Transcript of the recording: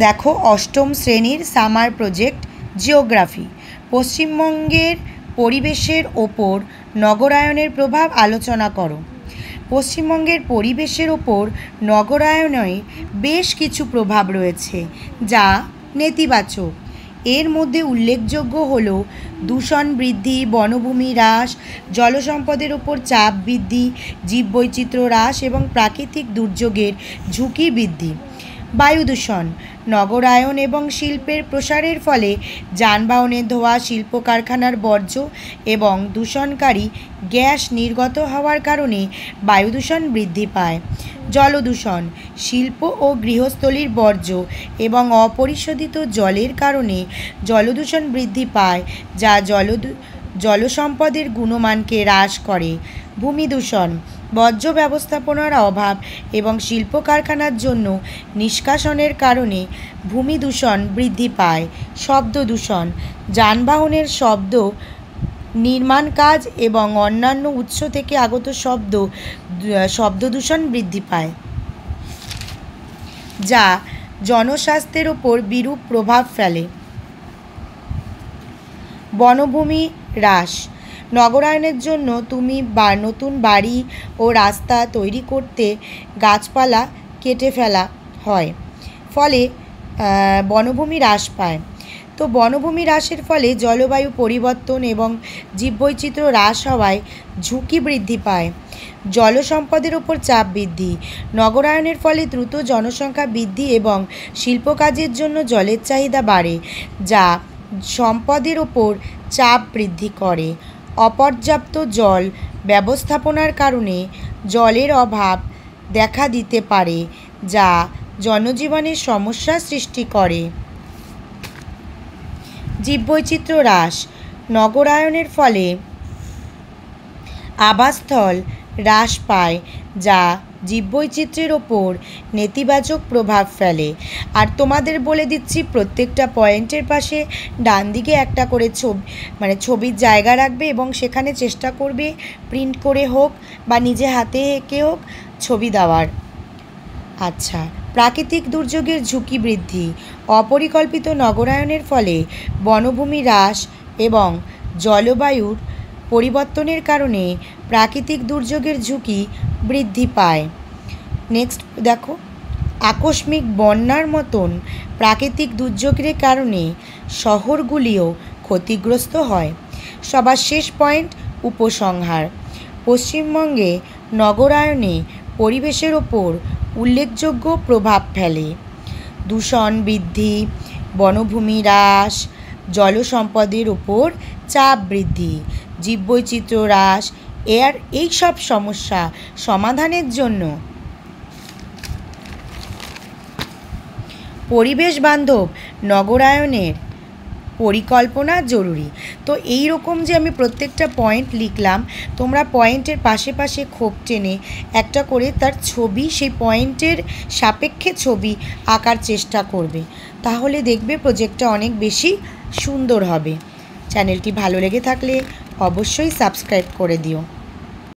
দেখো অষ্টম শ্রেণীর সামার প্রজেক্ট জিওগ্রাফি। পশ্চিমবঙ্গের পরিবেশের ওপর নগরায়নের প্রভাব আলোচনা করো। পশ্চিমবঙ্গের পরিবেশের ওপর নগরায়নে বেশ কিছু প্রভাব রয়েছে যা নেতিবাচক। এর মধ্যে উল্লেখযোগ্য হল দূষণ বৃদ্ধি, বনভূমি হ্রাস, জলসম্পদের ওপর চাপ বৃদ্ধি, জীববৈচিত্র্য হ্রাস এবং প্রাকৃতিক দুর্যোগের ঝুঁকি বৃদ্ধি। বায়ু দূষণ, নগরায়ন এবং শিল্পের প্রসারের ফলে যানবাহনের ধোঁয়া, শিল্প কারখানার বর্জ্য এবং দূষণকারী গ্যাস নির্গত হওয়ার কারণে বায়ু দূষণ বৃদ্ধি পায়। জলদূষণ, শিল্প ও গৃহস্থলীর বর্জ্য এবং অপরিশোধিত জলের কারণে জলদূষণ বৃদ্ধি পায়, যা জলসম্পদের গুণমানকে হ্রাস করে। ভূমি দূষণ, বর্জ্য ব্যবস্থাপনার অভাব এবং শিল্প কারখানার জন্য নিষ্কাশনের কারণে ভূমি দূষণ বৃদ্ধি পায়। শব্দ দূষণ, যানবাহনের শব্দ, নির্মাণ কাজ এবং অন্যান্য উৎস থেকে আগত শব্দ দূষণ বৃদ্ধি পায়, যা জনস্বাস্থ্যের ওপর বিরূপ প্রভাব ফেলে। বনভূমি হ্রাস, নগরায়নের জন্য নতুন বাড়ি ও রাস্তা তৈরি করতে গাছপালা কেটে ফেলা হয়, ফলে বনভূমি হ্রাস পায়। তো বনভূমি হ্রাসের ফলে জলবায়ু পরিবর্তন এবং জীববৈচিত্র্য হ্রাস হওয়ায় ঝুঁকি বৃদ্ধি পায়। জলসম্পদের ওপর চাপ বৃদ্ধি, নগরায়নের ফলে দ্রুত জনসংখ্যা বৃদ্ধি এবং শিল্প কাজের জন্য জলের চাহিদা বাড়ে, যা সম্পদের ওপর চাপ বৃদ্ধি করে। অপর্যাপ্ত জল ব্যবস্থাপনার কারণে জলের অভাব দেখা দিতে পারে, যা জনজীবনের সমস্যা সৃষ্টি করে। জীববৈচিত্র্য হ্রাস, নগরায়নের ফলে আবাসস্থল হ্রাস পায়, যা জীববৈচিত্র্যের ওপর নেতিবাচক প্রভাব ফেলে। আর তোমাদের বলে দিচ্ছি, প্রত্যেকটা পয়েন্টের পাশে ডান দিকে একটা করে ছবির জায়গা রাখবে এবং সেখানে চেষ্টা করবে প্রিন্ট করে হোক বা নিজে হাতে এঁকে হোক ছবি দেওয়ার। আচ্ছা, প্রাকৃতিক দুর্যোগের ঝুঁকি বৃদ্ধি, অপরিকল্পিত নগরায়নের ফলে বনভূমি হ্রাস এবং জলবায়ুর পরিবর্তনের কারণে প্রাকৃতিক দুর্যোগের ঝুঁকি বৃদ্ধি পায়। নেক্সট দেখো, আকস্মিক বন্যার মতন প্রাকৃতিক দুর্যোগের কারণে শহরগুলিও ক্ষতিগ্রস্ত হয়। সবার শেষ পয়েন্ট, উপসংহার। পশ্চিমবঙ্গে নগরায়নে পরিবেশের ওপর উল্লেখযোগ্য প্রভাব ফেলে। দূষণ বৃদ্ধি, বনভূমি হ্রাস, জলসম্পদের ওপর চাপ বৃদ্ধি, জীববৈচিত্র্য হ্রাস। এই সব সমস্যা সমাধানের জন্য পরিবেশ বান্ধব নগরায়নের পরিকল্পনা জরুরি। তো এই রকম যে আমি প্রত্যেকটা পয়েন্ট লিখলাম, তোমরা পয়েন্টের পাশে পাশে খোপ টেনে একটা করে তার ছবি, সেই পয়েন্টের সাপেক্ষে ছবি আঁকার চেষ্টা করবে, তাহলে দেখবে প্রজেক্টটা অনেক বেশি সুন্দর হবে। চ্যানেলটি ভালো লেগে থাকলে অবশ্যই সাবস্ক্রাইব করে দিও।